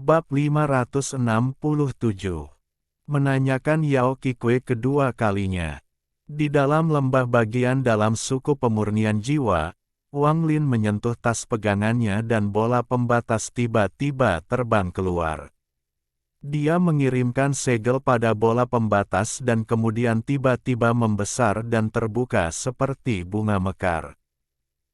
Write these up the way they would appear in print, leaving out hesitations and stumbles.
Bab 567. Menanyakan Yao Qikui kedua kalinya. Di dalam lembah bagian dalam suku pemurnian jiwa, Wang Lin menyentuh tas pegangannya dan bola pembatas tiba-tiba terbang keluar. Dia mengirimkan segel pada bola pembatas dan kemudian tiba-tiba membesar dan terbuka seperti bunga mekar.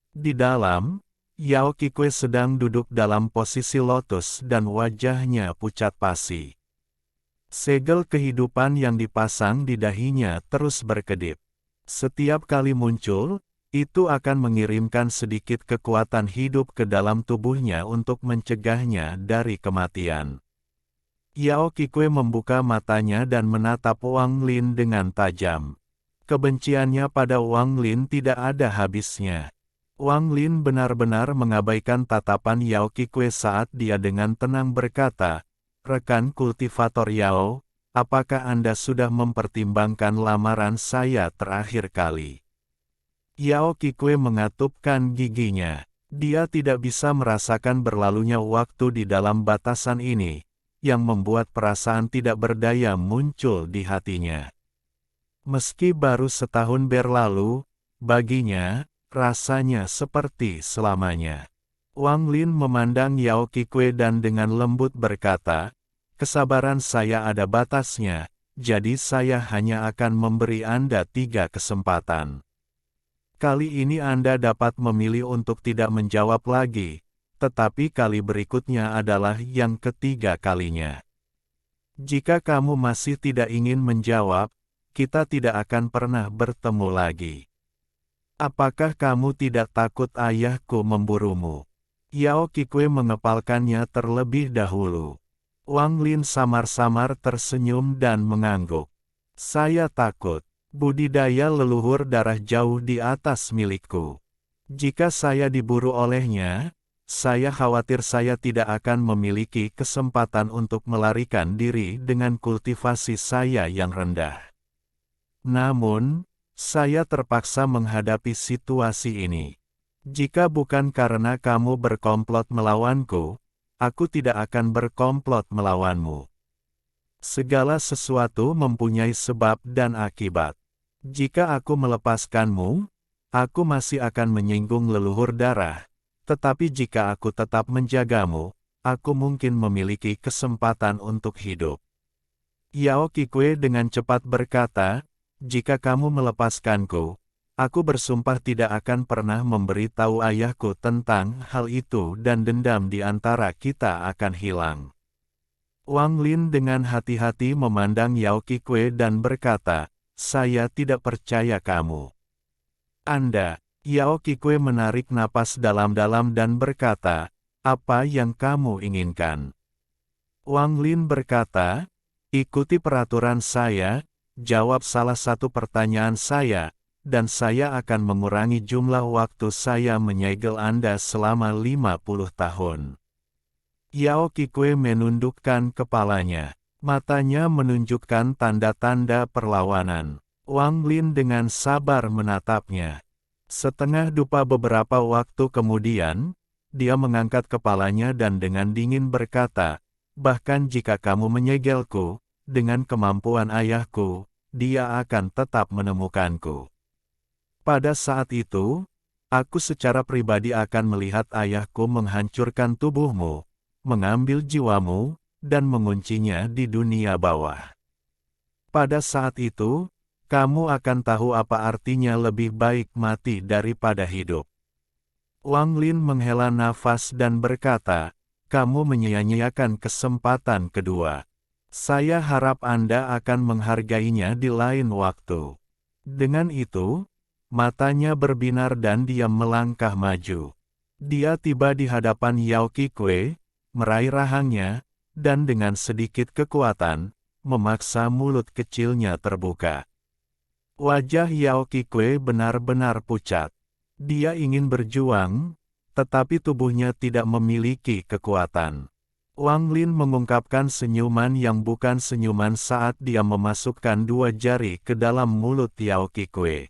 Di dalam, Yao Qikui sedang duduk dalam posisi lotus dan wajahnya pucat pasi. Segel kehidupan yang dipasang di dahinya terus berkedip. Setiap kali muncul, itu akan mengirimkan sedikit kekuatan hidup ke dalam tubuhnya untuk mencegahnya dari kematian. Yao Qikui membuka matanya dan menatap Wang Lin dengan tajam. Kebenciannya pada Wang Lin tidak ada habisnya. Wang Lin benar-benar mengabaikan tatapan Yao Qikui saat dia dengan tenang berkata, "Rekan kultivator Yao, apakah Anda sudah mempertimbangkan lamaran saya terakhir kali?" Yao Qikui mengatupkan giginya. Dia tidak bisa merasakan berlalunya waktu di dalam batasan ini, yang membuat perasaan tidak berdaya muncul di hatinya. Meski baru setahun berlalu, baginya, rasanya seperti selamanya. Wang Lin memandang Yao Qikui dan dengan lembut berkata, "Kesabaran saya ada batasnya, jadi saya hanya akan memberi Anda 3 kesempatan. Kali ini Anda dapat memilih untuk tidak menjawab lagi, tetapi kali berikutnya adalah yang ketiga kalinya. Jika kamu masih tidak ingin menjawab, kita tidak akan pernah bertemu lagi. Apakah kamu tidak takut ayahku memburumu?" Yao Qikui mengepalkannya terlebih dahulu. Wang Lin samar-samar tersenyum dan mengangguk. "Saya takut. Budidaya leluhur darah jauh di atas milikku. Jika saya diburu olehnya, saya khawatir saya tidak akan memiliki kesempatan untuk melarikan diri dengan kultivasi saya yang rendah. Namun, saya terpaksa menghadapi situasi ini. Jika bukan karena kamu berkomplot melawanku, aku tidak akan berkomplot melawanmu. Segala sesuatu mempunyai sebab dan akibat. Jika aku melepaskanmu, aku masih akan menyinggung leluhur darah, tetapi jika aku tetap menjagamu, aku mungkin memiliki kesempatan untuk hidup." Yao Qikui dengan cepat berkata, "Jika kamu melepaskanku, aku bersumpah tidak akan pernah memberitahu ayahku tentang hal itu dan dendam di antara kita akan hilang." Wang Lin dengan hati-hati memandang Yao Qikui dan berkata, "Saya tidak percaya kamu. Anda." Yao Qikui menarik napas dalam-dalam dan berkata, "Apa yang kamu inginkan?" Wang Lin berkata, "Ikuti peraturan saya, jawab salah satu pertanyaan saya, dan saya akan mengurangi jumlah waktu saya menyegel Anda selama 50 tahun. Yao Qikui menundukkan kepalanya. Matanya menunjukkan tanda-tanda perlawanan. Wang Lin dengan sabar menatapnya. Setengah dupa beberapa waktu kemudian, dia mengangkat kepalanya dan dengan dingin berkata, "Bahkan jika kamu menyegelku, dengan kemampuan ayahku, dia akan tetap menemukanku. Pada saat itu, aku secara pribadi akan melihat ayahku menghancurkan tubuhmu, mengambil jiwamu, dan menguncinya di dunia bawah. Pada saat itu, kamu akan tahu apa artinya lebih baik mati daripada hidup." Wang Lin menghela nafas dan berkata, "Kamu menyia-nyiakan kesempatan kedua. Saya harap Anda akan menghargainya di lain waktu." Dengan itu, matanya berbinar dan dia melangkah maju. Dia tiba di hadapan Yao Qikui, meraih rahangnya, dan dengan sedikit kekuatan, memaksa mulut kecilnya terbuka. Wajah Yao Qikui benar-benar pucat. Dia ingin berjuang, tetapi tubuhnya tidak memiliki kekuatan. Wang Lin mengungkapkan senyuman yang bukan senyuman saat dia memasukkan 2 jari ke dalam mulut Yao Qikui.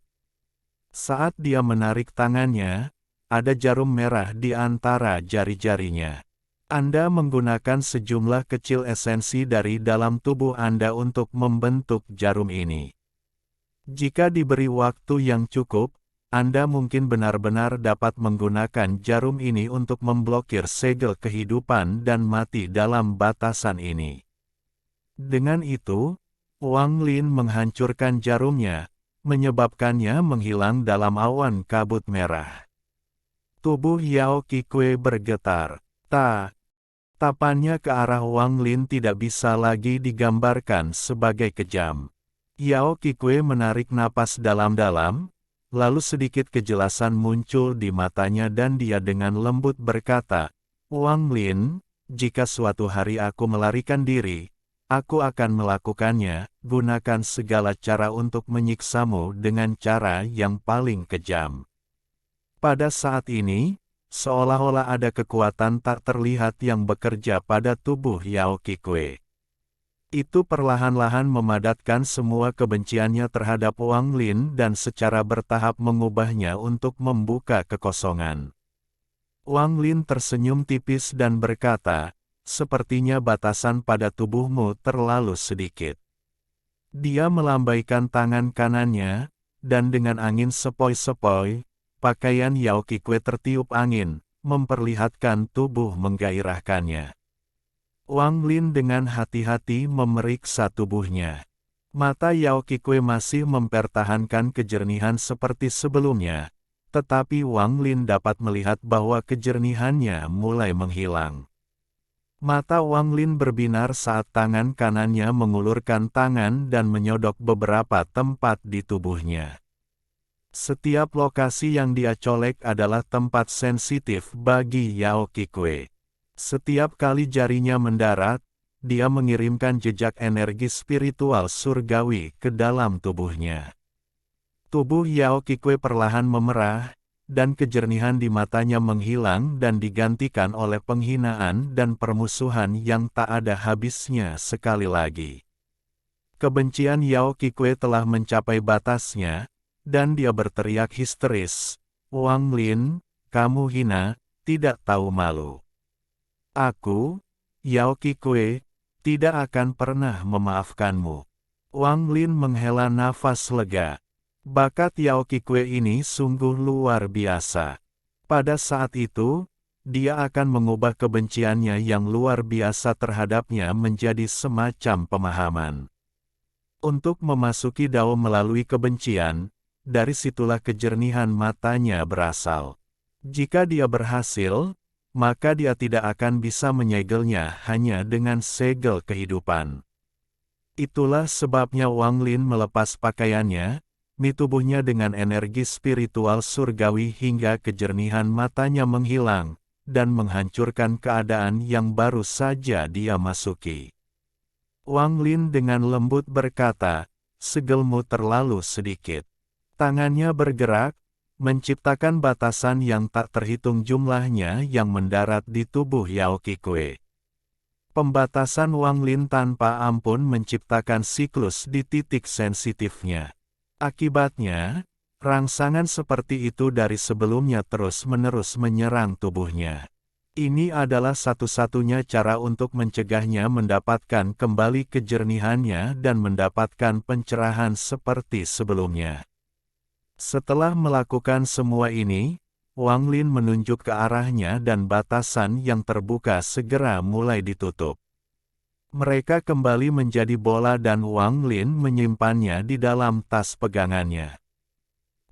Saat dia menarik tangannya, ada jarum merah di antara jari-jarinya. Anda menggunakan sejumlah kecil esensi dari dalam tubuh Anda untuk membentuk jarum ini. Jika diberi waktu yang cukup, Anda mungkin benar-benar dapat menggunakan jarum ini untuk memblokir segel kehidupan dan mati dalam batasan ini. Dengan itu, Wang Lin menghancurkan jarumnya, menyebabkannya menghilang dalam awan kabut merah. Tubuh Yao Qikui bergetar. Tapannya ke arah Wang Lin tidak bisa lagi digambarkan sebagai kejam. Yao Qikui menarik napas dalam-dalam, lalu sedikit kejelasan muncul di matanya dan dia dengan lembut berkata, "Wang Lin, jika suatu hari aku melarikan diri, aku akan melakukannya, gunakan segala cara untuk menyiksamu dengan cara yang paling kejam." Pada saat ini, seolah-olah ada kekuatan tak terlihat yang bekerja pada tubuh Yao Qikui. Itu perlahan-lahan memadatkan semua kebenciannya terhadap Wang Lin dan secara bertahap mengubahnya untuk membuka kekosongan. Wang Lin tersenyum tipis dan berkata, "Sepertinya batasan pada tubuhmu terlalu sedikit." Dia melambaikan tangan kanannya, dan dengan angin sepoi-sepoi, pakaian Yao Qikui tertiup angin, memperlihatkan tubuh menggairahkannya. Wang Lin dengan hati-hati memeriksa tubuhnya. Mata Yao Qikui masih mempertahankan kejernihan seperti sebelumnya, tetapi Wang Lin dapat melihat bahwa kejernihannya mulai menghilang. Mata Wang Lin berbinar saat tangan kanannya mengulurkan tangan dan menyodok beberapa tempat di tubuhnya. Setiap lokasi yang dia colek adalah tempat sensitif bagi Yao Qikui. Setiap kali jarinya mendarat, dia mengirimkan jejak energi spiritual surgawi ke dalam tubuhnya. Tubuh Yao Qikui perlahan memerah, dan kejernihan di matanya menghilang dan digantikan oleh penghinaan dan permusuhan yang tak ada habisnya sekali lagi. Kebencian Yao Qikui telah mencapai batasnya, dan dia berteriak histeris, "Wang Lin, kamu hina, tidak tahu malu. Aku, Yao Qikui, tidak akan pernah memaafkanmu." Wang Lin menghela nafas lega. Bakat Yao Qikui ini sungguh luar biasa. Pada saat itu, dia akan mengubah kebenciannya yang luar biasa terhadapnya menjadi semacam pemahaman. Untuk memasuki Dao melalui kebencian, dari situlah kejernihan matanya berasal. Jika dia berhasil, maka dia tidak akan bisa menyegelnya hanya dengan segel kehidupan. Itulah sebabnya Wang Lin melepas pakaiannya, tubuhnya dengan energi spiritual surgawi hingga kejernihan matanya menghilang, dan menghancurkan keadaan yang baru saja dia masuki. Wang Lin dengan lembut berkata, "Segelmu terlalu sedikit." Tangannya bergerak, menciptakan batasan yang tak terhitung jumlahnya yang mendarat di tubuh Yao Qikui. Pembatasan Wang Lin tanpa ampun menciptakan siklus di titik sensitifnya. Akibatnya, rangsangan seperti itu dari sebelumnya terus-menerus menyerang tubuhnya. Ini adalah satu-satunya cara untuk mencegahnya mendapatkan kembali kejernihannya dan mendapatkan pencerahan seperti sebelumnya. Setelah melakukan semua ini, Wang Lin menunjuk ke arahnya dan batasan yang terbuka segera mulai ditutup. Mereka kembali menjadi bola dan Wang Lin menyimpannya di dalam tas pegangannya.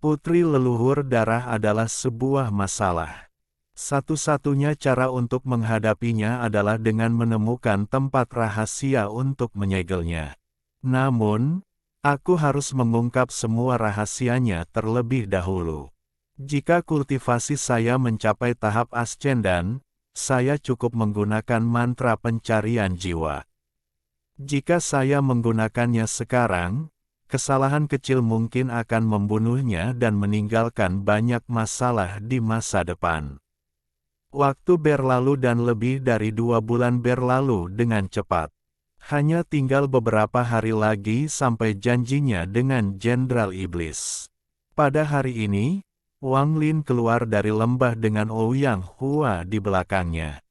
Putri leluhur darah adalah sebuah masalah. Satu-satunya cara untuk menghadapinya adalah dengan menemukan tempat rahasia untuk menyegelnya. Namun, aku harus mengungkap semua rahasianya terlebih dahulu. Jika kultivasi saya mencapai tahap ascendan, saya cukup menggunakan mantra pencarian jiwa. Jika saya menggunakannya sekarang, kesalahan kecil mungkin akan membunuhnya dan meninggalkan banyak masalah di masa depan. Waktu berlalu dan lebih dari 2 bulan berlalu dengan cepat. Hanya tinggal beberapa hari lagi sampai janjinya dengan Jenderal Iblis. Pada hari ini, Wang Lin keluar dari lembah dengan Ouyang Hua di belakangnya.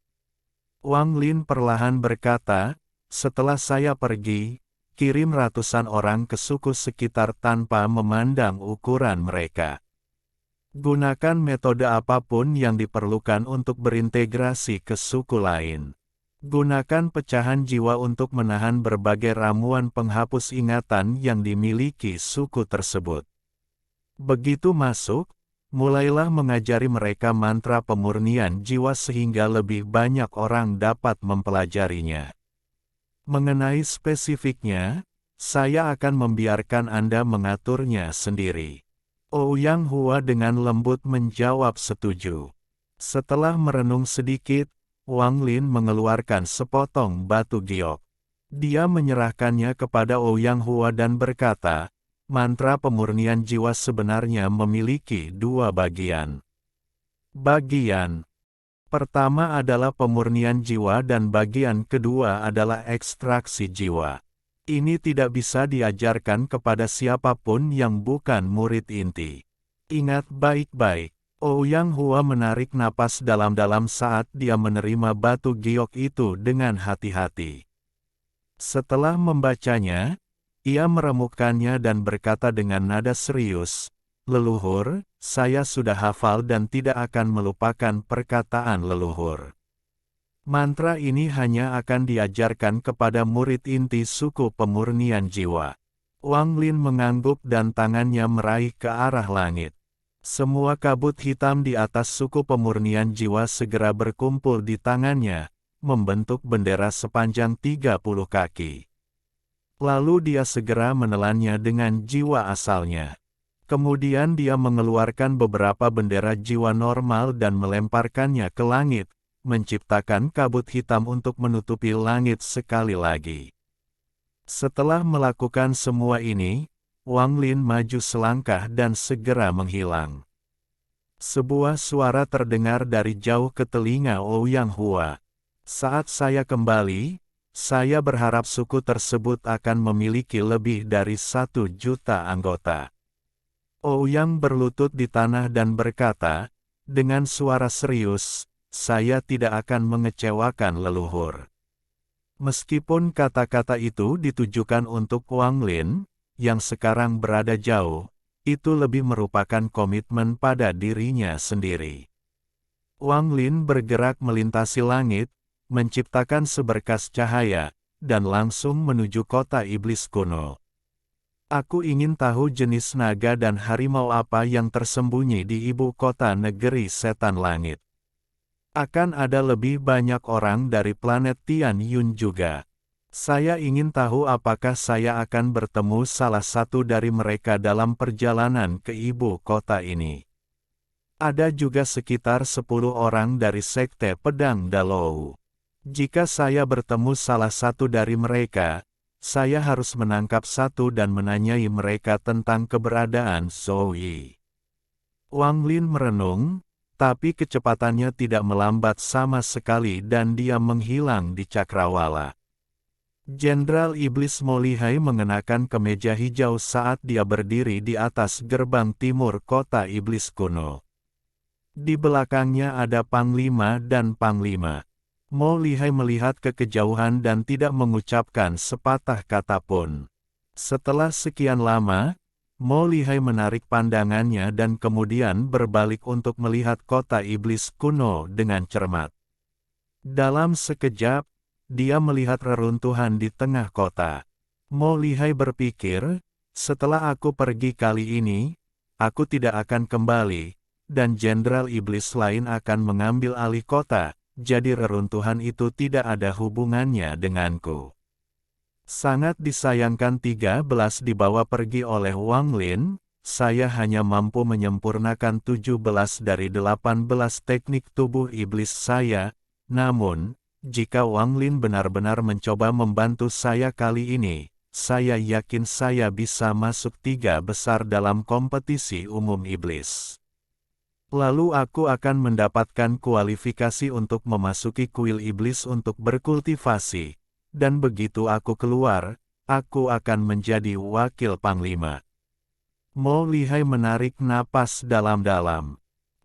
Wang Lin perlahan berkata, setelah saya pergi, kirim ratusan orang ke suku sekitar tanpa memandang ukuran mereka. Gunakan metode apapun yang diperlukan untuk berintegrasi ke suku lain. Gunakan pecahan jiwa untuk menahan berbagai ramuan penghapus ingatan yang dimiliki suku tersebut. Begitu masuk, mulailah mengajari mereka mantra pemurnian jiwa sehingga lebih banyak orang dapat mempelajarinya. Mengenai spesifiknya, saya akan membiarkan Anda mengaturnya sendiri. Ouyang Hua dengan lembut menjawab setuju. Setelah merenung sedikit, Wang Lin mengeluarkan sepotong batu giok. Dia menyerahkannya kepada Ouyang Hua dan berkata, mantra pemurnian jiwa sebenarnya memiliki dua bagian. Bagian pertama adalah pemurnian jiwa dan bagian kedua adalah ekstraksi jiwa. Ini tidak bisa diajarkan kepada siapapun yang bukan murid inti. Ingat baik-baik, Ouyang Hua menarik napas dalam-dalam saat dia menerima batu giok itu dengan hati-hati. Setelah membacanya, ia meremukkannya dan berkata dengan nada serius, "Leluhur, saya sudah hafal dan tidak akan melupakan perkataan leluhur. Mantra ini hanya akan diajarkan kepada murid inti suku pemurnian jiwa." Wang Lin mengangguk dan tangannya meraih ke arah langit. Semua kabut hitam di atas suku pemurnian jiwa segera berkumpul di tangannya, membentuk bendera sepanjang 30 kaki. Lalu dia segera menelannya dengan jiwa asalnya. Kemudian dia mengeluarkan beberapa bendera jiwa normal dan melemparkannya ke langit, menciptakan kabut hitam untuk menutupi langit sekali lagi. Setelah melakukan semua ini, Wang Lin maju selangkah dan segera menghilang. Sebuah suara terdengar dari jauh ke telinga Ouyang Hua. Saat saya kembali, saya berharap suku tersebut akan memiliki lebih dari 1 juta anggota. Ouyang berlutut di tanah dan berkata, dengan suara serius, saya tidak akan mengecewakan leluhur. Meskipun kata-kata itu ditujukan untuk Wang Lin, yang sekarang berada jauh, itu lebih merupakan komitmen pada dirinya sendiri. Wang Lin bergerak melintasi langit, menciptakan seberkas cahaya, dan langsung menuju kota iblis kuno. Aku ingin tahu jenis naga dan harimau apa yang tersembunyi di ibu kota negeri setan langit. Akan ada lebih banyak orang dari planet Tian Yun juga. Saya ingin tahu apakah saya akan bertemu salah satu dari mereka dalam perjalanan ke ibu kota ini. Ada juga sekitar 10 orang dari Sekte Pedang Dalou. Jika saya bertemu salah satu dari mereka, saya harus menangkap satu dan menanyai mereka tentang keberadaan Zoe. Wang Lin merenung, tapi kecepatannya tidak melambat sama sekali dan dia menghilang di cakrawala. Jenderal Iblis Mo Lihai mengenakan kemeja hijau saat dia berdiri di atas gerbang timur kota iblis kuno. Di belakangnya ada Panglima dan Panglima. Mo Lihai melihat ke kejauhan dan tidak mengucapkan sepatah kata pun. Setelah sekian lama, Mo Lihai menarik pandangannya dan kemudian berbalik untuk melihat kota iblis kuno dengan cermat. Dalam sekejap, dia melihat reruntuhan di tengah kota. Mo Lihai berpikir, setelah aku pergi kali ini, aku tidak akan kembali, dan jenderal iblis lain akan mengambil alih kota, jadi reruntuhan itu tidak ada hubungannya denganku. Sangat disayangkan 13 dibawa pergi oleh Wang Lin, saya hanya mampu menyempurnakan 17 dari 18 teknik tubuh iblis saya, namun, jika Wang Lin benar-benar mencoba membantu saya kali ini, saya yakin saya bisa masuk 3 besar dalam kompetisi umum iblis. Lalu aku akan mendapatkan kualifikasi untuk memasuki kuil iblis untuk berkultivasi. Dan begitu aku keluar, aku akan menjadi wakil panglima. Mo Lihai menarik napas dalam-dalam.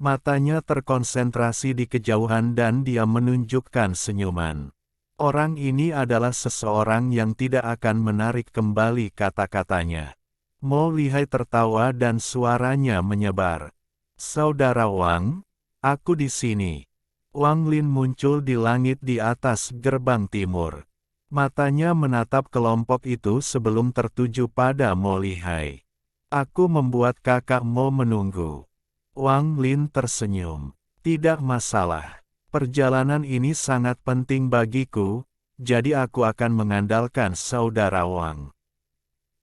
Matanya terkonsentrasi di kejauhan dan dia menunjukkan senyuman. Orang ini adalah seseorang yang tidak akan menarik kembali kata-katanya. Mo Lihai tertawa dan suaranya menyebar. Saudara Wang, aku di sini. Wang Lin muncul di langit di atas gerbang timur. Matanya menatap kelompok itu sebelum tertuju pada Mo Lihai. Aku membuat kakak Mo menunggu. Wang Lin tersenyum. Tidak masalah. Perjalanan ini sangat penting bagiku, jadi aku akan mengandalkan saudara Wang.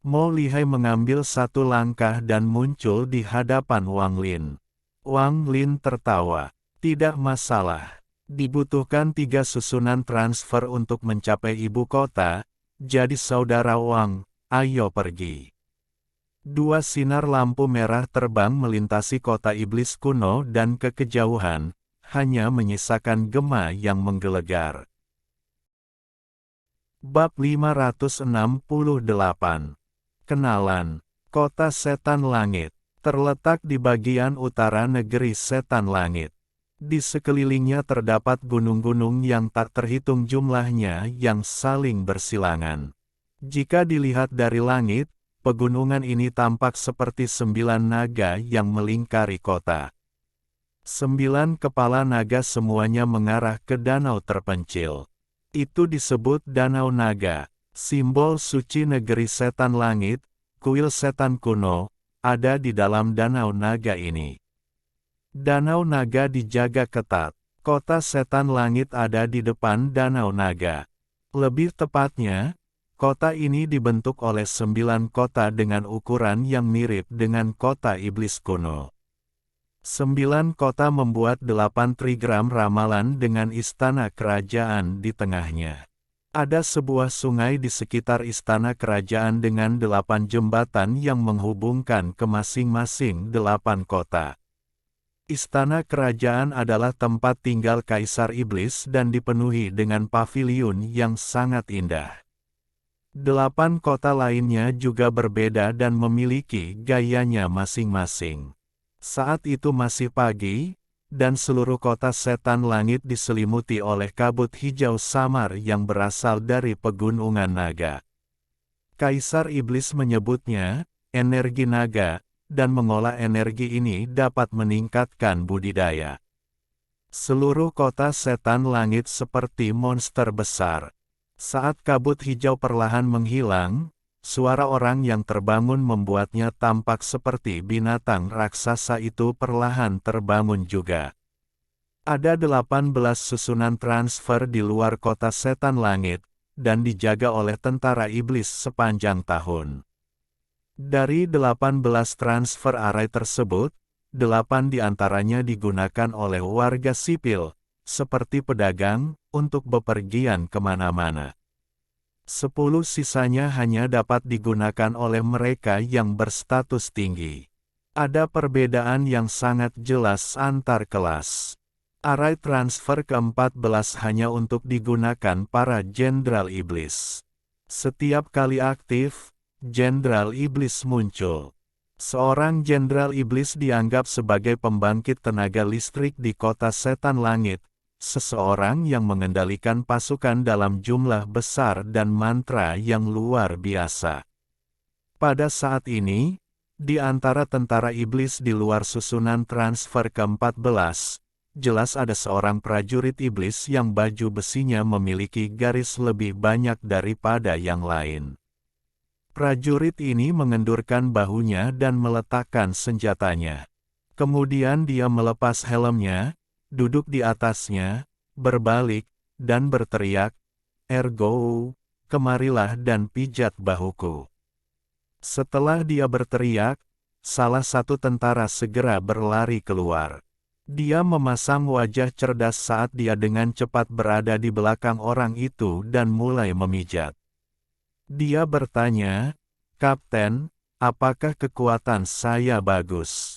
Mo Lihai mengambil satu langkah dan muncul di hadapan Wang Lin. Wang Lin tertawa. Tidak masalah. Dibutuhkan 3 susunan transfer untuk mencapai ibu kota, jadi saudara Wang, ayo pergi. 2 sinar lampu merah terbang melintasi kota iblis kuno dan ke kejauhan, hanya menyisakan gema yang menggelegar. Bab 568. Kenalan. Kota Setan Langit terletak di bagian utara negeri Setan Langit. Di sekelilingnya terdapat gunung-gunung yang tak terhitung jumlahnya yang saling bersilangan. Jika dilihat dari langit, pegunungan ini tampak seperti 9 naga yang melingkari kota. 9 kepala naga semuanya mengarah ke danau terpencil. Itu disebut Danau Naga, simbol suci negeri setan langit, kuil setan kuno, ada di dalam Danau Naga ini. Danau Naga dijaga ketat. Kota setan langit ada di depan Danau Naga. Lebih tepatnya, kota ini dibentuk oleh 9 kota dengan ukuran yang mirip dengan kota iblis kuno. 9 kota membuat 8 trigram ramalan dengan istana kerajaan di tengahnya. Ada sebuah sungai di sekitar istana kerajaan dengan 8 jembatan yang menghubungkan ke masing-masing 8 kota. Istana kerajaan adalah tempat tinggal Kaisar Iblis dan dipenuhi dengan paviliun yang sangat indah. 8 kota lainnya juga berbeda dan memiliki gayanya masing-masing. Saat itu masih pagi, dan seluruh kota setan langit diselimuti oleh kabut hijau samar yang berasal dari pegunungan naga. Kaisar Iblis menyebutnya energi naga, dan mengolah energi ini dapat meningkatkan budidaya. Seluruh kota setan langit seperti monster besar. Saat kabut hijau perlahan menghilang, suara orang yang terbangun membuatnya tampak seperti binatang raksasa itu perlahan terbangun juga. Ada 18 susunan transfer di luar kota setan langit, dan dijaga oleh tentara iblis sepanjang tahun. Dari 18 transfer array tersebut, 8 diantaranya digunakan oleh warga sipil, seperti pedagang, untuk bepergian kemana-mana. 10 sisanya hanya dapat digunakan oleh mereka yang berstatus tinggi. Ada perbedaan yang sangat jelas antar kelas. Array transfer ke-14 hanya untuk digunakan para jenderal iblis. Setiap kali aktif, jenderal iblis muncul. Seorang jenderal iblis dianggap sebagai pembangkit tenaga listrik di kota setan langit. Seseorang yang mengendalikan pasukan dalam jumlah besar dan mantra yang luar biasa. Pada saat ini, di antara tentara iblis di luar susunan transfer ke-14, jelas ada seorang prajurit iblis yang baju besinya memiliki garis lebih banyak daripada yang lain. Prajurit ini mengendurkan bahunya dan meletakkan senjatanya. Kemudian dia melepas helmnya, duduk di atasnya, berbalik, dan berteriak, "Ergo, kemarilah dan pijat bahuku." Setelah dia berteriak, salah satu tentara segera berlari keluar. Dia memasang wajah cerdas saat dia dengan cepat berada di belakang orang itu dan mulai memijat. Dia bertanya, "Kapten, apakah kekuatan saya bagus?"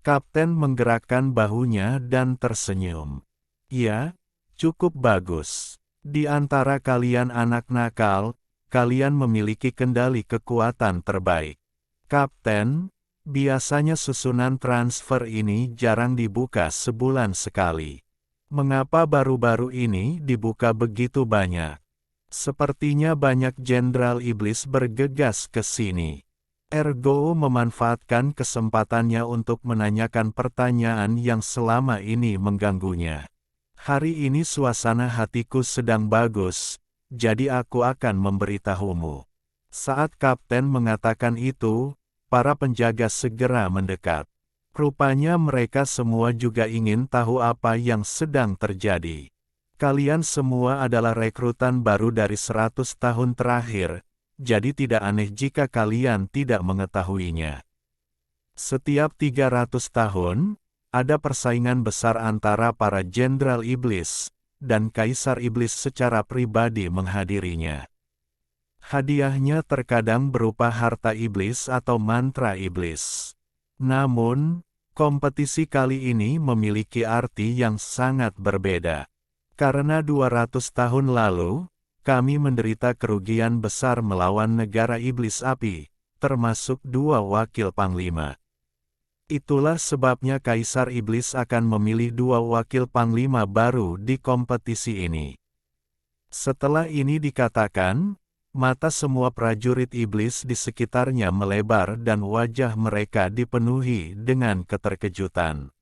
Kapten menggerakkan bahunya dan tersenyum. "Ya, cukup bagus. Di antara kalian anak nakal, kalian memiliki kendali kekuatan terbaik." "Kapten, Biasanya susunan transfer ini jarang dibuka sebulan sekali. Mengapa baru-baru ini dibuka begitu banyak? Sepertinya banyak jenderal iblis bergegas ke sini. Ergo memanfaatkan kesempatannya untuk menanyakan pertanyaan yang selama ini mengganggunya. Hari ini suasana hatiku sedang bagus, jadi aku akan memberitahumu. Saat kapten mengatakan itu, para penjaga segera mendekat. Rupanya mereka semua juga ingin tahu apa yang sedang terjadi. Kalian semua adalah rekrutan baru dari 100 tahun terakhir, jadi tidak aneh jika kalian tidak mengetahuinya. Setiap 300 tahun, ada persaingan besar antara para jenderal iblis, dan kaisar iblis secara pribadi menghadirinya. Hadiahnya terkadang berupa harta iblis atau mantra iblis. Namun, kompetisi kali ini memiliki arti yang sangat berbeda. Karena 200 tahun lalu, kami menderita kerugian besar melawan negara iblis api, termasuk 2 wakil panglima. Itulah sebabnya Kaisar Iblis akan memilih 2 wakil panglima baru di kompetisi ini. Setelah ini dikatakan, mata semua prajurit iblis di sekitarnya melebar dan wajah mereka dipenuhi dengan keterkejutan.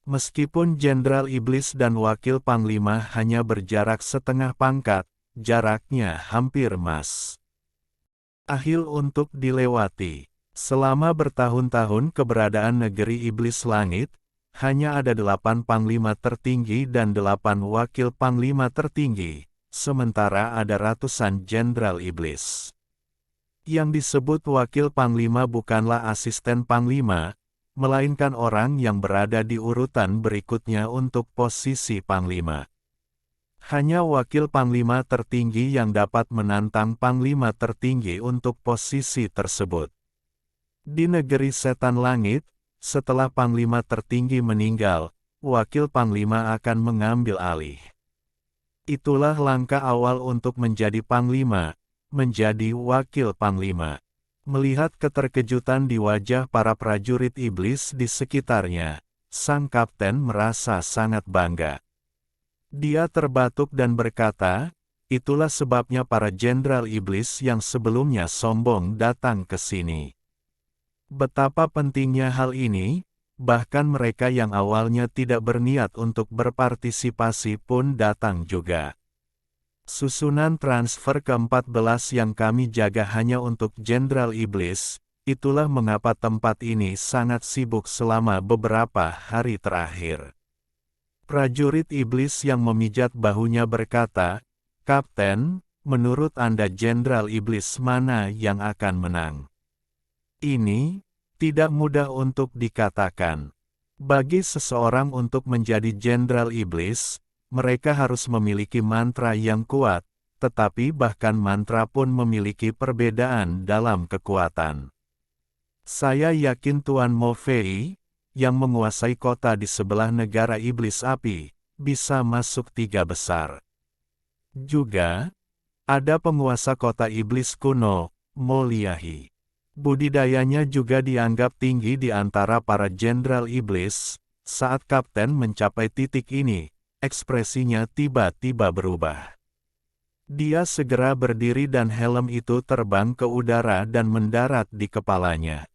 Meskipun jenderal iblis dan wakil panglima hanya berjarak setengah pangkat, jaraknya hampir mas. Ahil untuk dilewati. Selama bertahun-tahun keberadaan negeri iblis langit, hanya ada 8 panglima tertinggi dan 8 wakil panglima tertinggi. Sementara ada ratusan jenderal iblis. Yang disebut wakil panglima bukanlah asisten panglima, melainkan orang yang berada di urutan berikutnya untuk posisi panglima. Hanya wakil panglima tertinggi yang dapat menantang panglima tertinggi untuk posisi tersebut. Di negeri setan langit, setelah panglima tertinggi meninggal, wakil panglima akan mengambil alih. Itulah langkah awal untuk menjadi panglima, menjadi wakil panglima. Melihat keterkejutan di wajah para prajurit iblis di sekitarnya, sang kapten merasa sangat bangga. Dia terbatuk dan berkata, itulah sebabnya para jenderal iblis yang sebelumnya sombong datang ke sini. Betapa pentingnya hal ini, bahkan mereka yang awalnya tidak berniat untuk berpartisipasi pun datang juga. Susunan transfer ke-14 yang kami jaga hanya untuk jenderal iblis, itulah mengapa tempat ini sangat sibuk selama beberapa hari terakhir. Prajurit iblis yang memijat bahunya berkata, "Kapten, menurut Anda jenderal iblis mana yang akan menang?" Ini tidak mudah untuk dikatakan. Bagi seseorang untuk menjadi jenderal iblis, mereka harus memiliki mantra yang kuat, tetapi bahkan mantra pun memiliki perbedaan dalam kekuatan. Saya yakin Tuan Mo Fei, yang menguasai kota di sebelah negara iblis api, bisa masuk 3 besar. Juga, ada penguasa kota iblis kuno, Mo Liahi. Budidayanya juga dianggap tinggi di antara para jenderal iblis. Saat kapten mencapai titik ini, ekspresinya tiba-tiba berubah. Dia segera berdiri dan helm itu terbang ke udara dan mendarat di kepalanya.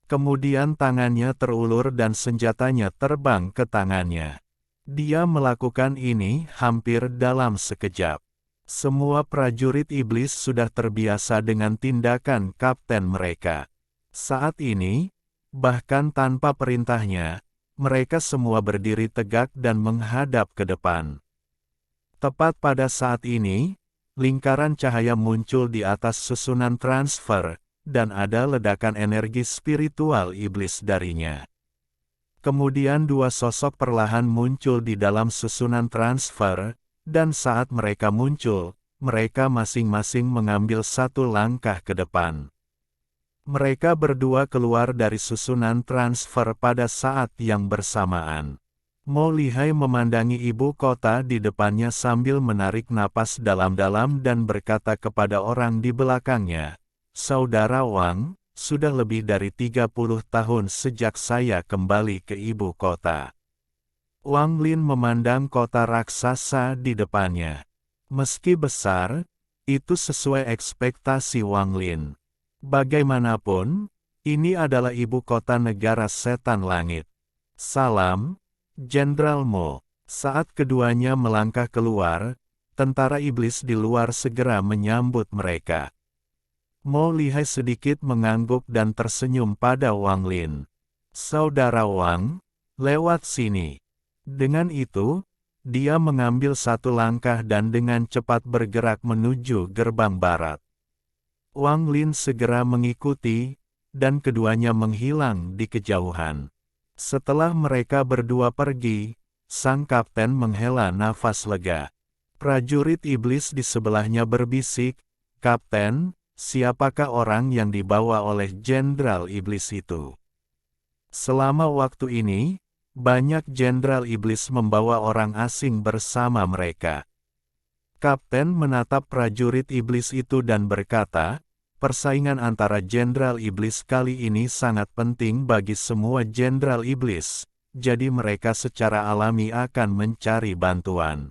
Kemudian tangannya terulur dan senjatanya terbang ke tangannya. Dia melakukan ini hampir dalam sekejap. Semua prajurit iblis sudah terbiasa dengan tindakan kapten mereka. Saat ini, bahkan tanpa perintahnya, mereka semua berdiri tegak dan menghadap ke depan. Tepat pada saat ini, lingkaran cahaya muncul di atas susunan transfer, dan ada ledakan energi spiritual iblis darinya. Kemudian 2 sosok perlahan muncul di dalam susunan transfer, dan saat mereka muncul, mereka masing-masing mengambil 1 langkah ke depan. Mereka berdua keluar dari susunan transfer pada saat yang bersamaan. Mo Lihai memandangi ibu kota di depannya sambil menarik napas dalam-dalam dan berkata kepada orang di belakangnya, "Saudara Wang, sudah lebih dari 30 tahun sejak saya kembali ke ibu kota. Wang Lin memandang kota raksasa di depannya. Meski besar, itu sesuai ekspektasi Wang Lin. Bagaimanapun, ini adalah ibu kota negara setan langit. Salam, Jenderal Mo. Saat keduanya melangkah keluar, tentara iblis di luar segera menyambut mereka. Mo Lihai sedikit mengangguk dan tersenyum pada Wang Lin. Saudara Wang, lewat sini. Dengan itu, dia mengambil satu langkah dan dengan cepat bergerak menuju gerbang barat. Wang Lin segera mengikuti, dan keduanya menghilang di kejauhan. Setelah mereka berdua pergi, sang kapten menghela nafas lega. Prajurit iblis di sebelahnya berbisik, "Kapten, siapakah orang yang dibawa oleh Jenderal Iblis itu?" Selama waktu ini, banyak Jenderal Iblis membawa orang asing bersama mereka. Kapten menatap prajurit iblis itu dan berkata, "Persaingan antara Jenderal Iblis kali ini sangat penting bagi semua Jenderal Iblis, jadi mereka secara alami akan mencari bantuan.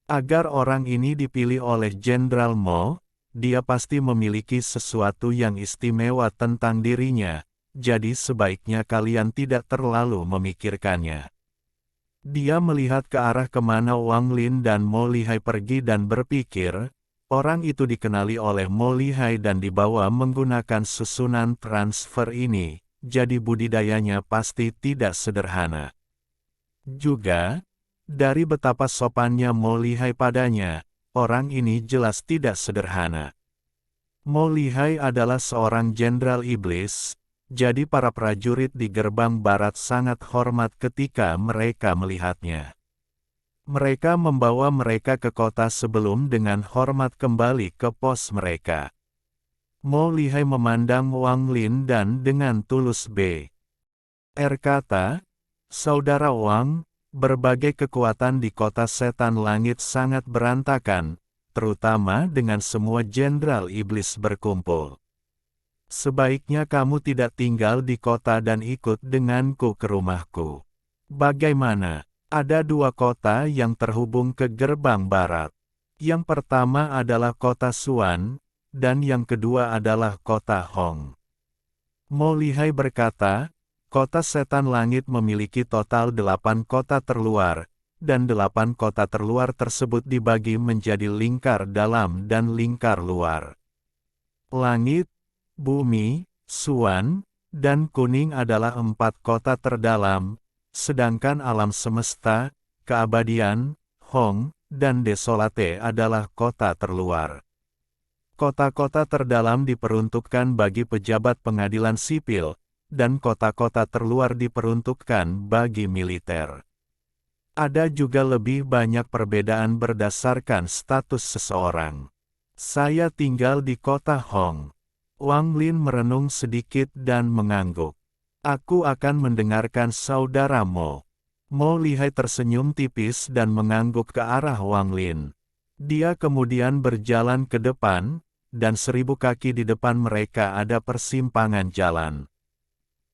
Agar orang ini dipilih oleh Jenderal Mo, dia pasti memiliki sesuatu yang istimewa tentang dirinya, jadi sebaiknya kalian tidak terlalu memikirkannya." Dia melihat ke arah kemana Wang Lin dan Mo Lihai pergi dan berpikir, orang itu dikenali oleh Mo Lihai dan dibawa menggunakan susunan transfer ini, jadi budidayanya pasti tidak sederhana. Juga, dari betapa sopannya Mo Lihai padanya, orang ini jelas tidak sederhana. Mo Lihai adalah seorang jenderal iblis, jadi para prajurit di gerbang barat sangat hormat ketika mereka melihatnya. Mereka membawa mereka ke kota sebelum dengan hormat kembali ke pos mereka. Mo Lihai memandang Wang Lin dan dengan tulus berkata, "Saudara Wang, berbagai kekuatan di kota setan langit sangat berantakan, terutama dengan semua jenderal iblis berkumpul. Sebaiknya kamu tidak tinggal di kota dan ikut denganku ke rumahku." Bagaimana? Ada dua kota yang terhubung ke gerbang barat. Yang pertama adalah kota Suan, dan yang kedua adalah kota Hong. Mo Lihai berkata, kota setan langit memiliki total 8 kota terluar, dan 8 kota terluar tersebut dibagi menjadi lingkar dalam dan lingkar luar. Langit, bumi, Suan, dan kuning adalah 4 kota terdalam, sedangkan alam semesta, keabadian, Hong, dan desolate adalah kota terluar. Kota-kota terdalam diperuntukkan bagi pejabat pengadilan sipil, dan kota-kota terluar diperuntukkan bagi militer. Ada juga lebih banyak perbedaan berdasarkan status seseorang. Saya tinggal di kota Hong. Wang Lin merenung sedikit dan mengangguk. Aku akan mendengarkan saudara Mo. Mo Lihai tersenyum tipis dan mengangguk ke arah Wang Lin. Dia kemudian berjalan ke depan, dan 1000 kaki di depan mereka ada persimpangan jalan.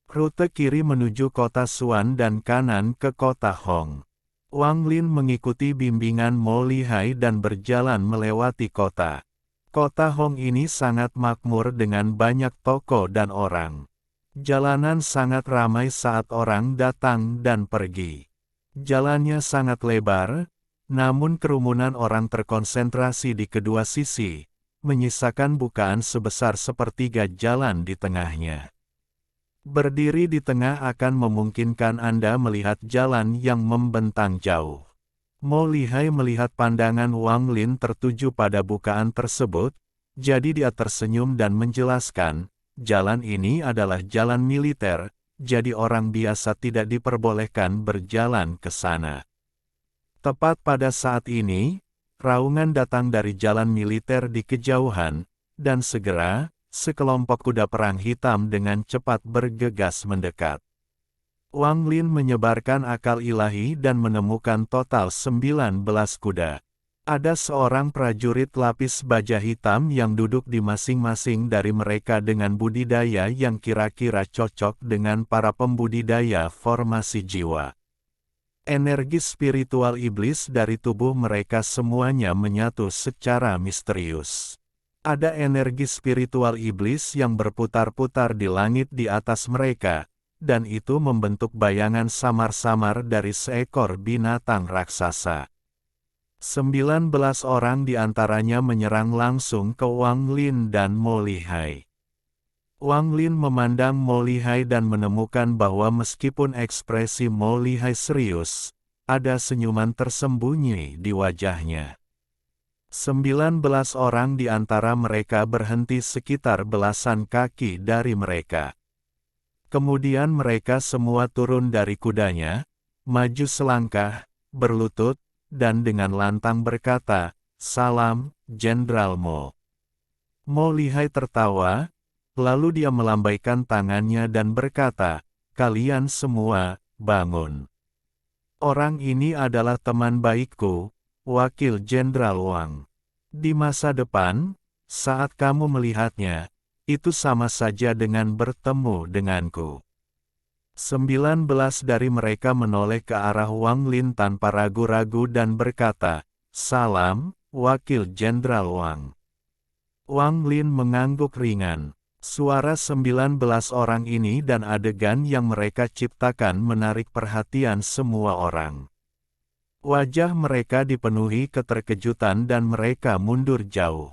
Rute kiri menuju kota Suan dan kanan ke kota Hong. Wang Lin mengikuti bimbingan Mo Lihai dan berjalan melewati kota. Kota Hong ini sangat makmur dengan banyak toko dan orang. Jalanan sangat ramai saat orang datang dan pergi. Jalannya sangat lebar, namun kerumunan orang terkonsentrasi di kedua sisi, menyisakan bukaan sebesar sepertiga jalan di tengahnya. Berdiri di tengah akan memungkinkan Anda melihat jalan yang membentang jauh. Mo Lihai melihat pandangan Wang Lin tertuju pada bukaan tersebut, jadi dia tersenyum dan menjelaskan, jalan ini adalah jalan militer, jadi orang biasa tidak diperbolehkan berjalan ke sana. Tepat pada saat ini, raungan datang dari jalan militer di kejauhan, dan segera, sekelompok kuda perang hitam dengan cepat bergegas mendekat. Wang Lin menyebarkan akal ilahi dan menemukan total 19 kuda. Ada seorang prajurit lapis baja hitam yang duduk di masing-masing dari mereka dengan budidaya yang kira-kira cocok dengan para pembudidaya formasi jiwa. Energi spiritual iblis dari tubuh mereka semuanya menyatu secara misterius. Ada energi spiritual iblis yang berputar-putar di langit di atas mereka, dan itu membentuk bayangan samar-samar dari seekor binatang raksasa. 19 orang di antaranya menyerang langsung ke Wang Lin dan Mo Lihai. Wang Lin memandang Mo Lihai dan menemukan bahwa meskipun ekspresi Mo Lihai serius, ada senyuman tersembunyi di wajahnya. 19 orang di antara mereka berhenti sekitar belasan kaki dari mereka. Kemudian mereka semua turun dari kudanya, maju selangkah, berlutut, dan dengan lantang berkata, "Salam, Jenderal Mo." Mo Lihai tertawa, lalu dia melambaikan tangannya dan berkata, "Kalian semua, bangun. Orang ini adalah teman baikku, Wakil Jenderal Wang. Di masa depan, saat kamu melihatnya, itu sama saja dengan bertemu denganku." 19 dari mereka menoleh ke arah Wang Lin tanpa ragu-ragu dan berkata, "Salam, Wakil Jenderal Wang." Wang Lin mengangguk ringan. Suara 19 orang ini dan adegan yang mereka ciptakan menarik perhatian semua orang. Wajah mereka dipenuhi keterkejutan dan mereka mundur jauh.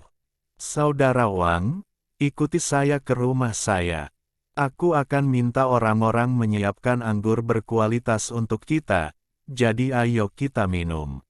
"Saudara Wang, ikuti saya ke rumah saya. Aku akan minta orang-orang menyiapkan anggur berkualitas untuk kita, jadi ayo kita minum."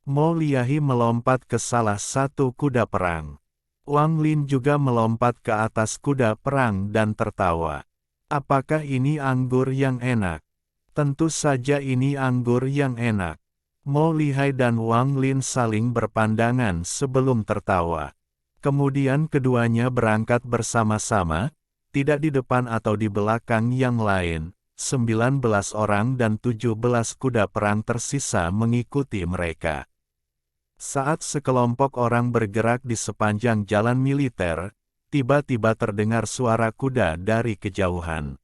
Mo Lihai melompat ke salah satu kuda perang. Wang Lin juga melompat ke atas kuda perang dan tertawa. "Apakah ini anggur yang enak? Tentu saja ini anggur yang enak." Mo Lihai dan Wang Lin saling berpandangan sebelum tertawa. Kemudian keduanya berangkat bersama-sama, tidak di depan atau di belakang yang lain. 19 orang dan 17 kuda perang tersisa mengikuti mereka. Saat sekelompok orang bergerak di sepanjang jalan militer, tiba-tiba terdengar suara kuda dari kejauhan.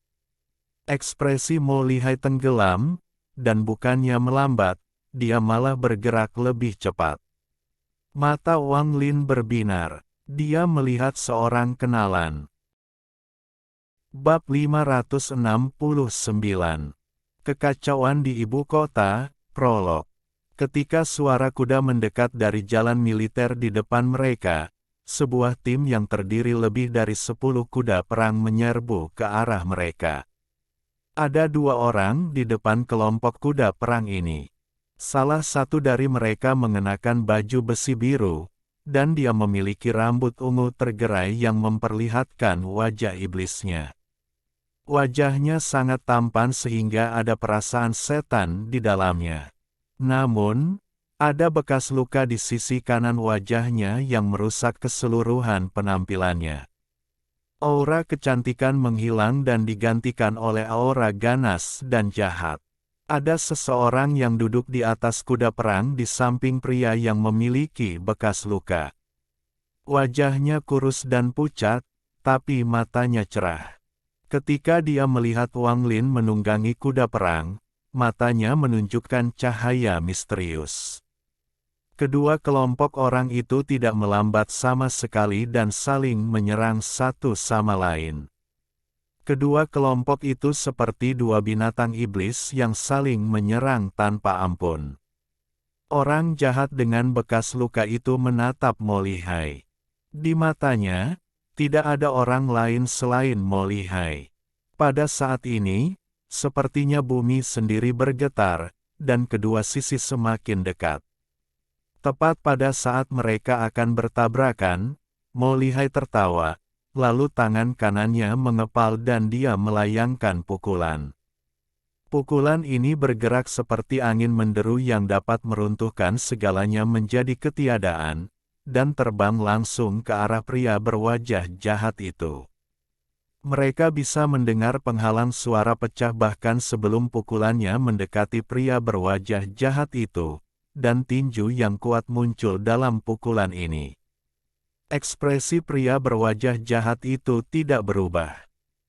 Ekspresi Mo Lihai tenggelam, dan bukannya melambat, dia malah bergerak lebih cepat. Mata Wang Lin berbinar. Dia melihat seorang kenalan. Bab 569. Kekacauan di Ibu Kota, Prolog. Ketika suara kuda mendekat dari jalan militer di depan mereka, sebuah tim yang terdiri lebih dari 10 kuda perang menyerbu ke arah mereka. Ada 2 orang di depan kelompok kuda perang ini. Salah satu dari mereka mengenakan baju besi biru, dan dia memiliki rambut ungu tergerai yang memperlihatkan wajah iblisnya. Wajahnya sangat tampan sehingga ada perasaan setan di dalamnya. Namun, ada bekas luka di sisi kanan wajahnya yang merusak keseluruhan penampilannya. Aura kecantikan menghilang dan digantikan oleh aura ganas dan jahat. Ada seseorang yang duduk di atas kuda perang di samping pria yang memiliki bekas luka. Wajahnya kurus dan pucat, tapi matanya cerah. Ketika dia melihat Wang Lin menunggangi kuda perang, matanya menunjukkan cahaya misterius. Kedua kelompok orang itu tidak melambat sama sekali dan saling menyerang satu sama lain. Kedua kelompok itu seperti dua binatang iblis yang saling menyerang tanpa ampun. Orang jahat dengan bekas luka itu menatap Mo Lihai. Di matanya, tidak ada orang lain selain Mo Lihai. Pada saat ini, sepertinya bumi sendiri bergetar, dan kedua sisi semakin dekat. Tepat pada saat mereka akan bertabrakan, Mo Lihai tertawa, lalu tangan kanannya mengepal dan dia melayangkan pukulan. Pukulan ini bergerak seperti angin menderu yang dapat meruntuhkan segalanya menjadi ketiadaan, dan terbang langsung ke arah pria berwajah jahat itu. Mereka bisa mendengar penghalang suara pecah bahkan sebelum pukulannya mendekati pria berwajah jahat itu, dan tinju yang kuat muncul dalam pukulan ini. Ekspresi pria berwajah jahat itu tidak berubah.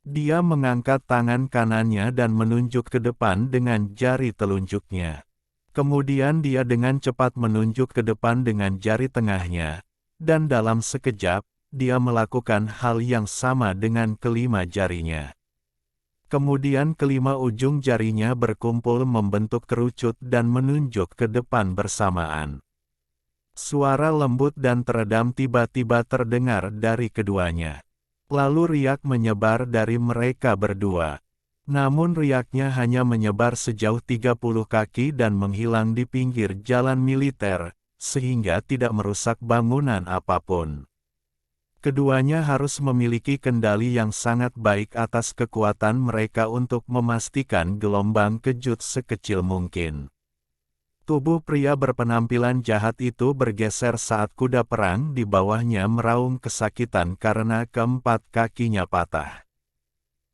Dia mengangkat tangan kanannya dan menunjuk ke depan dengan jari telunjuknya. Kemudian dia dengan cepat menunjuk ke depan dengan jari tengahnya, dan dalam sekejap, dia melakukan hal yang sama dengan kelima jarinya. Kemudian kelima ujung jarinya berkumpul membentuk kerucut dan menunjuk ke depan bersamaan. Suara lembut dan teredam tiba-tiba terdengar dari keduanya. Lalu riak menyebar dari mereka berdua. Namun riaknya hanya menyebar sejauh 30 kaki dan menghilang di pinggir jalan militer, sehingga tidak merusak bangunan apapun. Keduanya harus memiliki kendali yang sangat baik atas kekuatan mereka untuk memastikan gelombang kejut sekecil mungkin. Tubuh pria berpenampilan jahat itu bergeser saat kuda perang di bawahnya meraung kesakitan karena keempat kakinya patah.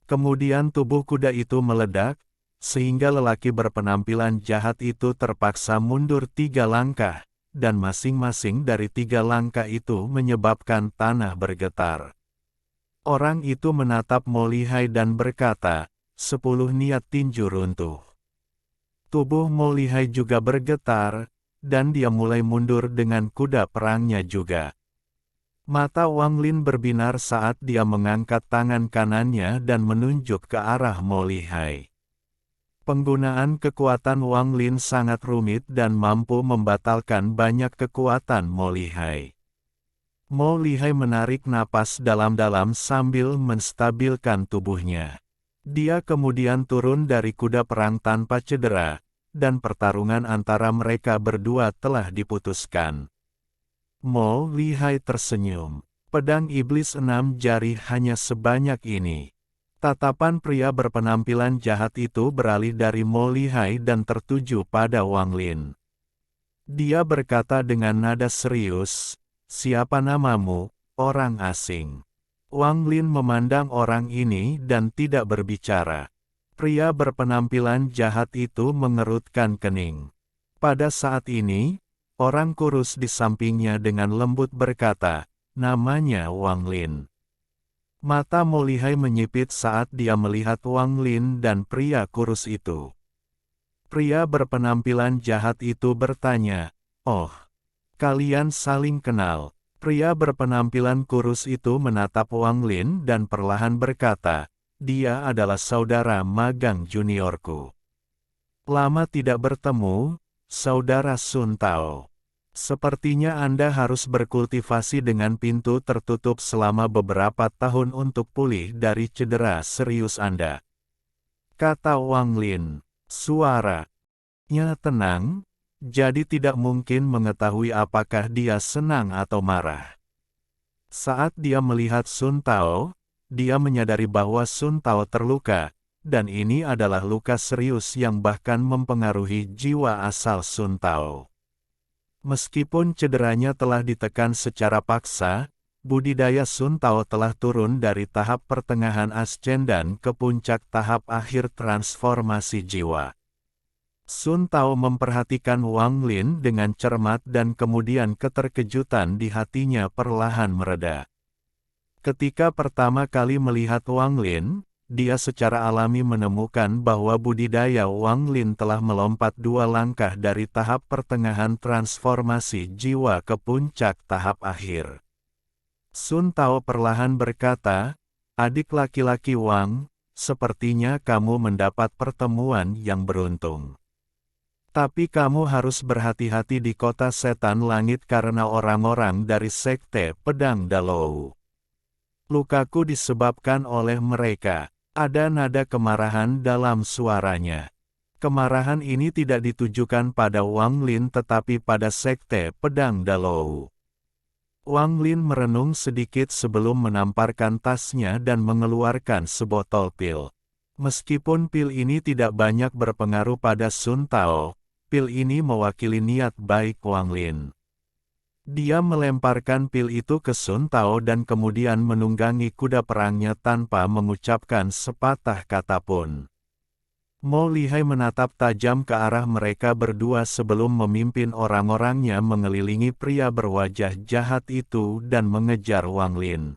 Kemudian tubuh kuda itu meledak, sehingga lelaki berpenampilan jahat itu terpaksa mundur 3 langkah. Dan masing-masing dari 3 langkah itu menyebabkan tanah bergetar. Orang itu menatap Mo Lihai dan berkata, 10 niat tinju runtuh. Tubuh Mo Lihai juga bergetar, dan dia mulai mundur dengan kuda perangnya juga. Mata Wang Lin berbinar saat dia mengangkat tangan kanannya dan menunjuk ke arah Mo Lihai. Penggunaan kekuatan Wang Lin sangat rumit dan mampu membatalkan banyak kekuatan Mo Lihai. Mo Lihai menarik napas dalam-dalam sambil menstabilkan tubuhnya. Dia kemudian turun dari kuda perang tanpa cedera, dan pertarungan antara mereka berdua telah diputuskan. Mo Lihai tersenyum. Pedang iblis 6 jari hanya sebanyak ini. Tatapan pria berpenampilan jahat itu beralih dari Mo Lihai dan tertuju pada Wang Lin. Dia berkata dengan nada serius, "Siapa namamu, orang asing?" Wang Lin memandang orang ini dan tidak berbicara. Pria berpenampilan jahat itu mengerutkan kening. Pada saat ini, orang kurus di sampingnya dengan lembut berkata, "Namanya Wang Lin." Mata Mo Lihai menyipit saat dia melihat Wang Lin dan pria kurus itu. Pria berpenampilan jahat itu bertanya, "Oh, kalian saling kenal?" Pria berpenampilan kurus itu menatap Wang Lin dan perlahan berkata, "Dia adalah saudara magang juniorku. Lama tidak bertemu, saudara Sun Tao. Sepertinya Anda harus berkultivasi dengan pintu tertutup selama beberapa tahun untuk pulih dari cedera serius Anda," kata Wang Lin. Suaranya tenang, jadi tidak mungkin mengetahui apakah dia senang atau marah. Saat dia melihat Sun Tao, dia menyadari bahwa Sun Tao terluka, dan ini adalah luka serius yang bahkan mempengaruhi jiwa asal Sun Tao. Meskipun cederanya telah ditekan secara paksa, budidaya Sun Tao telah turun dari tahap pertengahan ascendan ke puncak tahap akhir transformasi jiwa. Sun Tao memperhatikan Wang Lin dengan cermat dan kemudian keterkejutan di hatinya perlahan mereda. Ketika pertama kali melihat Wang Lin, dia secara alami menemukan bahwa budidaya Wang Lin telah melompat 2 langkah dari tahap pertengahan transformasi jiwa ke puncak tahap akhir. Sun Tao perlahan berkata, "Adik laki-laki Wang, sepertinya kamu mendapat pertemuan yang beruntung. Tapi kamu harus berhati-hati di kota setan langit karena orang-orang dari sekte pedang Dalou. Lukaku disebabkan oleh mereka." Ada nada kemarahan dalam suaranya. Kemarahan ini tidak ditujukan pada Wang Lin tetapi pada sekte pedang Dalou. Wang Lin merenung sedikit sebelum menamparkan tasnya dan mengeluarkan sebotol pil. Meskipun pil ini tidak banyak berpengaruh pada Sun Tao, pil ini mewakili niat baik Wang Lin. Dia melemparkan pil itu ke Sun Tao dan kemudian menunggangi kuda perangnya tanpa mengucapkan sepatah kata pun. Mo Lihai menatap tajam ke arah mereka berdua sebelum memimpin orang-orangnya mengelilingi pria berwajah jahat itu dan mengejar Wang Lin.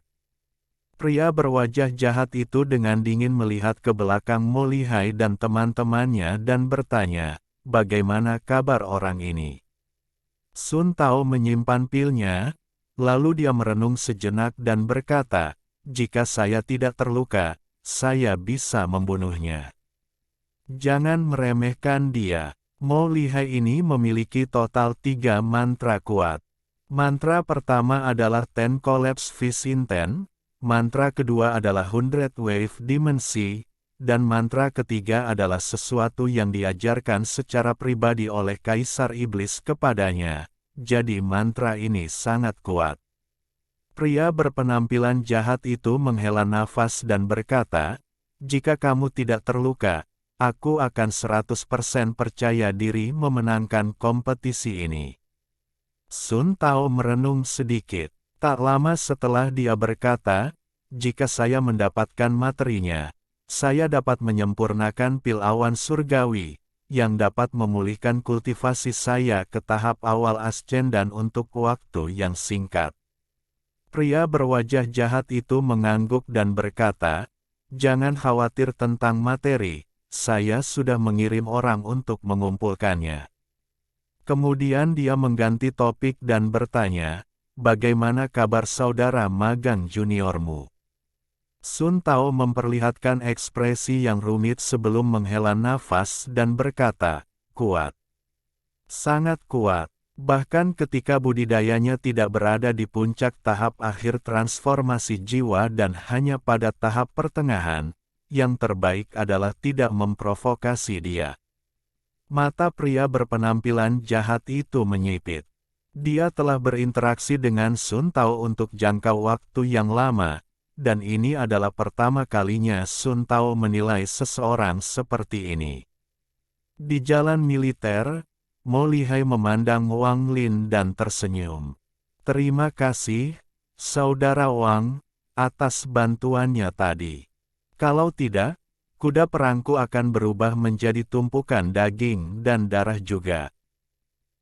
Pria berwajah jahat itu dengan dingin melihat ke belakang Mo Lihai dan teman-temannya dan bertanya, "Bagaimana kabar orang ini?" Sun Tao menyimpan pilnya, lalu dia merenung sejenak dan berkata, "Jika saya tidak terluka, saya bisa membunuhnya." Jangan meremehkan dia. Mo Lihai ini memiliki total 3 mantra kuat. Mantra pertama adalah Ten Collapse Fish in Ten, mantra kedua adalah 100 Wave Dimensi, dan mantra ketiga adalah sesuatu yang diajarkan secara pribadi oleh Kaisar Iblis kepadanya. Jadi mantra ini sangat kuat. Pria berpenampilan jahat itu menghela nafas dan berkata, "Jika kamu tidak terluka, aku akan 100% percaya diri memenangkan kompetisi ini." Sun Tao merenung sedikit. Tak lama setelah dia berkata, "Jika saya mendapatkan materinya, saya dapat menyempurnakan pil awan surgawi, yang dapat memulihkan kultivasi saya ke tahap awal ascendan untuk waktu yang singkat." Pria berwajah jahat itu mengangguk dan berkata, "Jangan khawatir tentang materi, saya sudah mengirim orang untuk mengumpulkannya." Kemudian dia mengganti topik dan bertanya, "Bagaimana kabar saudara magang juniormu?" Sun Tao memperlihatkan ekspresi yang rumit sebelum menghela nafas dan berkata, "Kuat. Sangat kuat. Bahkan ketika budidayanya tidak berada di puncak tahap akhir transformasi jiwa dan hanya pada tahap pertengahan, yang terbaik adalah tidak memprovokasi dia." Mata pria berpenampilan jahat itu menyipit. Dia telah berinteraksi dengan Sun Tao untuk jangka waktu yang lama, dan ini adalah pertama kalinya Sun Tao menilai seseorang seperti ini. Di jalan militer, Mo Lihai memandang Wang Lin dan tersenyum. "Terima kasih, Saudara Wang, atas bantuannya tadi. Kalau tidak, kuda perangku akan berubah menjadi tumpukan daging dan darah juga."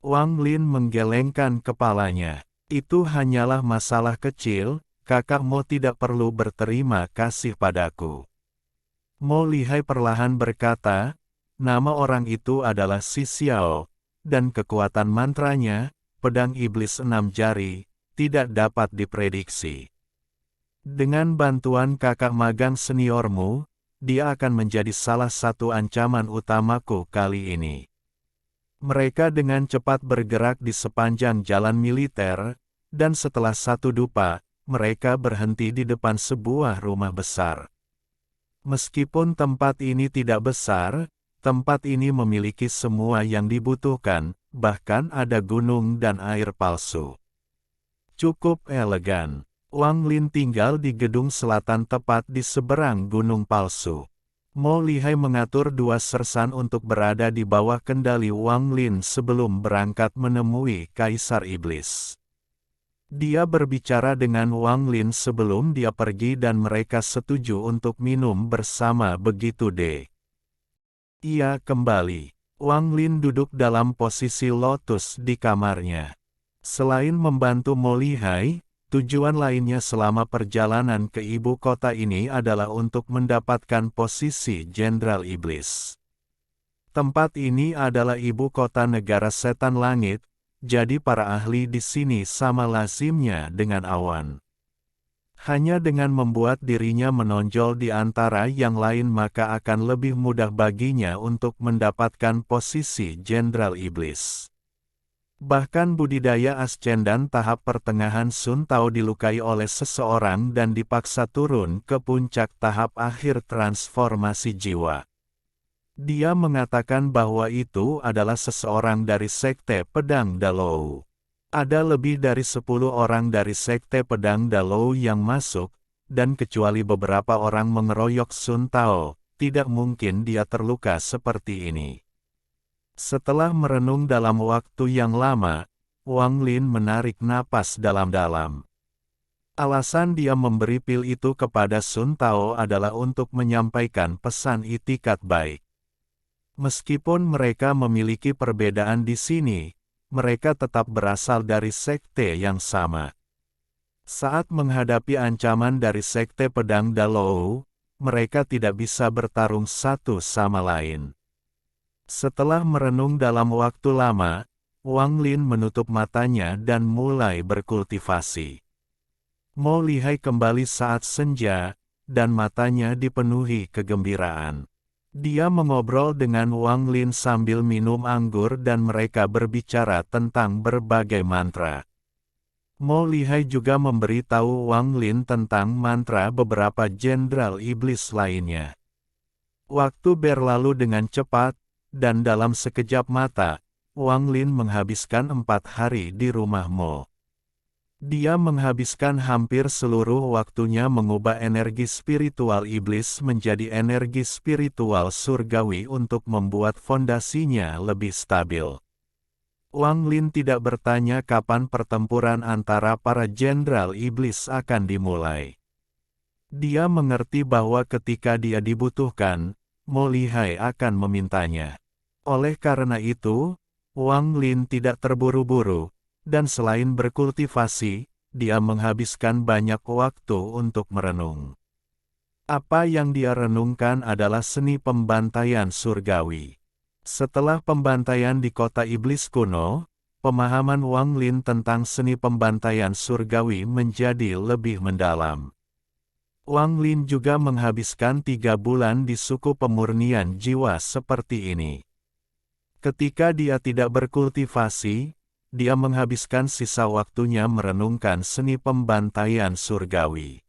Wang Lin menggelengkan kepalanya. "Itu hanyalah masalah kecil, kakak Mo tidak perlu berterima kasih padaku." Mo Lihai perlahan berkata, "Nama orang itu adalah Si Xiao, dan kekuatan mantranya, pedang iblis 6 jari, tidak dapat diprediksi. Dengan bantuan kakak magang seniormu, dia akan menjadi salah satu ancaman utamaku kali ini." Mereka dengan cepat bergerak di sepanjang jalan militer, dan setelah satu dupa, mereka berhenti di depan sebuah rumah besar. Meskipun tempat ini tidak besar, tempat ini memiliki semua yang dibutuhkan, bahkan ada gunung dan air palsu. Cukup elegan. Wang Lin tinggal di gedung selatan tepat di seberang gunung palsu. Mo Lihai mengatur 2 sersan untuk berada di bawah kendali Wang Lin sebelum berangkat menemui Kaisar Iblis. Dia berbicara dengan Wang Lin sebelum dia pergi dan mereka setuju untuk minum bersama begitu deh. Ia kembali. Wang Lin duduk dalam posisi lotus di kamarnya. Selain membantu Mo Lihai, tujuan lainnya selama perjalanan ke ibu kota ini adalah untuk mendapatkan posisi Jenderal Iblis. Tempat ini adalah ibu kota negara setan langit, jadi para ahli di sini sama lazimnya dengan awan. Hanya dengan membuat dirinya menonjol di antara yang lain maka akan lebih mudah baginya untuk mendapatkan posisi Jenderal Iblis. Bahkan budidaya ascendan tahap pertengahan Sun Tao dilukai oleh seseorang dan dipaksa turun ke puncak tahap akhir transformasi jiwa. Dia mengatakan bahwa itu adalah seseorang dari Sekte Pedang Dalou. Ada lebih dari 10 orang dari Sekte Pedang Dalou yang masuk, dan kecuali beberapa orang mengeroyok Sun Tao, tidak mungkin dia terluka seperti ini. Setelah merenung dalam waktu yang lama, Wang Lin menarik napas dalam-dalam. Alasan dia memberi pil itu kepada Sun Tao adalah untuk menyampaikan pesan itikat baik. Meskipun mereka memiliki perbedaan di sini, mereka tetap berasal dari sekte yang sama. Saat menghadapi ancaman dari sekte pedang Dalou, mereka tidak bisa bertarung satu sama lain. Setelah merenung dalam waktu lama, Wang Lin menutup matanya dan mulai berkultivasi. Mo Lihai kembali saat senja, dan matanya dipenuhi kegembiraan. Dia mengobrol dengan Wang Lin sambil minum anggur dan mereka berbicara tentang berbagai mantra. Mo Lihai juga memberitahu Wang Lin tentang mantra beberapa jenderal iblis lainnya. Waktu berlalu dengan cepat, dan dalam sekejap mata, Wang Lin menghabiskan 4 hari di rumah Mo. Dia menghabiskan hampir seluruh waktunya mengubah energi spiritual iblis menjadi energi spiritual surgawi untuk membuat fondasinya lebih stabil. Wang Lin tidak bertanya kapan pertempuran antara para jenderal iblis akan dimulai. Dia mengerti bahwa ketika dia dibutuhkan, Mo Lihai akan memintanya. Oleh karena itu, Wang Lin tidak terburu-buru, dan selain berkultivasi, dia menghabiskan banyak waktu untuk merenung. Apa yang dia renungkan adalah seni pembantaian surgawi. Setelah pembantaian di kota iblis kuno, pemahaman Wang Lin tentang seni pembantaian surgawi menjadi lebih mendalam. Wang Lin juga menghabiskan 3 bulan di suku pemurnian jiwa seperti ini. Ketika dia tidak berkultivasi, dia menghabiskan sisa waktunya merenungkan seni pembantaian surgawi.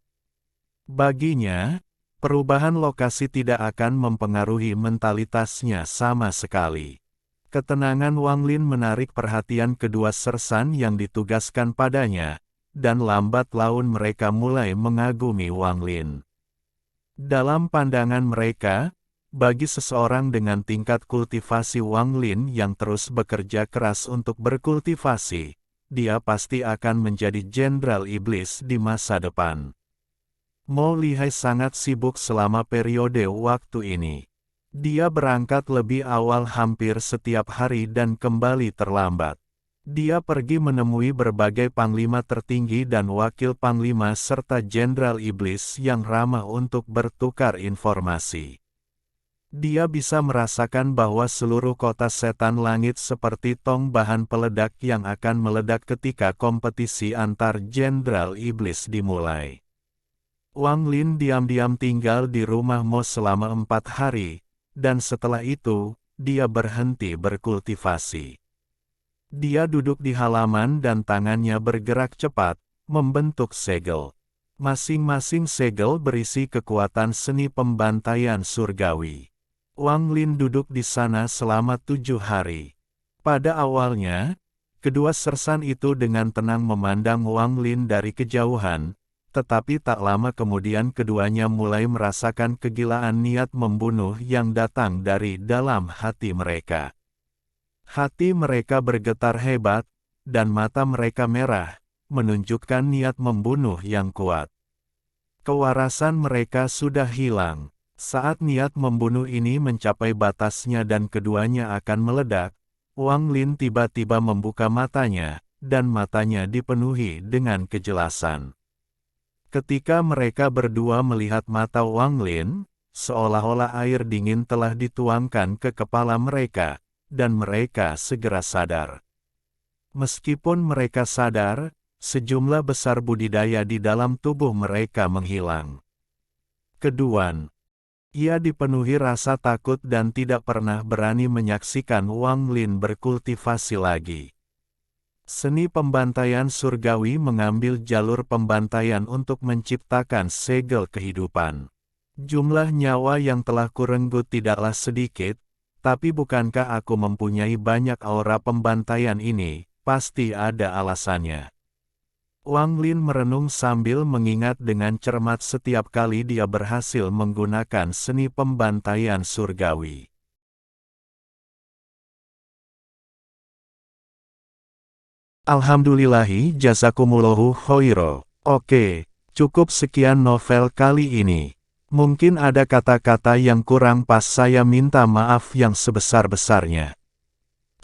Baginya, perubahan lokasi tidak akan mempengaruhi mentalitasnya sama sekali. Ketenangan Wang Lin menarik perhatian kedua sersan yang ditugaskan padanya, dan lambat laun mereka mulai mengagumi Wang Lin. Dalam pandangan mereka, bagi seseorang dengan tingkat kultivasi Wang Lin yang terus bekerja keras untuk berkultivasi, dia pasti akan menjadi jenderal iblis di masa depan. Mo Lihai sangat sibuk selama periode waktu ini. Dia berangkat lebih awal hampir setiap hari dan kembali terlambat. Dia pergi menemui berbagai panglima tertinggi dan wakil panglima serta jenderal iblis yang ramah untuk bertukar informasi. Dia bisa merasakan bahwa seluruh kota setan langit seperti tong bahan peledak yang akan meledak ketika kompetisi antar jenderal iblis dimulai. Wang Lin diam-diam tinggal di rumah Mo selama 4 hari, dan setelah itu, dia berhenti berkultivasi. Dia duduk di halaman dan tangannya bergerak cepat, membentuk segel. Masing-masing segel berisi kekuatan seni pembantaian surgawi. Wang Lin duduk di sana selama 7 hari. Pada awalnya, kedua sersan itu dengan tenang memandang Wang Lin dari kejauhan, tetapi tak lama kemudian keduanya mulai merasakan kegilaan niat membunuh yang datang dari dalam hati mereka. Hati mereka bergetar hebat, dan mata mereka merah, menunjukkan niat membunuh yang kuat. Kewarasan mereka sudah hilang. Saat niat membunuh ini mencapai batasnya dan keduanya akan meledak, Wang Lin tiba-tiba membuka matanya, dan matanya dipenuhi dengan kejelasan. Ketika mereka berdua melihat mata Wang Lin, seolah-olah air dingin telah dituangkan ke kepala mereka, dan mereka segera sadar. Meskipun mereka sadar, sejumlah besar budidaya di dalam tubuh mereka menghilang. Kedua, ia dipenuhi rasa takut dan tidak pernah berani menyaksikan Wang Lin berkultivasi lagi. Seni pembantaian surgawi mengambil jalur pembantaian untuk menciptakan segel kehidupan. Jumlah nyawa yang telah kurenggut tidaklah sedikit, tapi bukankah aku mempunyai banyak aura pembantaian ini? Pasti ada alasannya. Wang Lin merenung sambil mengingat dengan cermat setiap kali dia berhasil menggunakan seni pembantaian surgawi. Alhamdulillahi jazakumullahu khairo. Oke, cukup sekian novel kali ini. Mungkin ada kata-kata yang kurang pas, saya minta maaf yang sebesar-besarnya.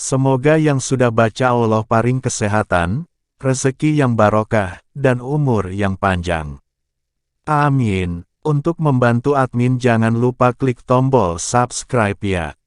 Semoga yang sudah baca Allah paring kesehatan, rezeki yang barokah, dan umur yang panjang. Amin. Untuk membantu admin jangan lupa klik tombol subscribe ya.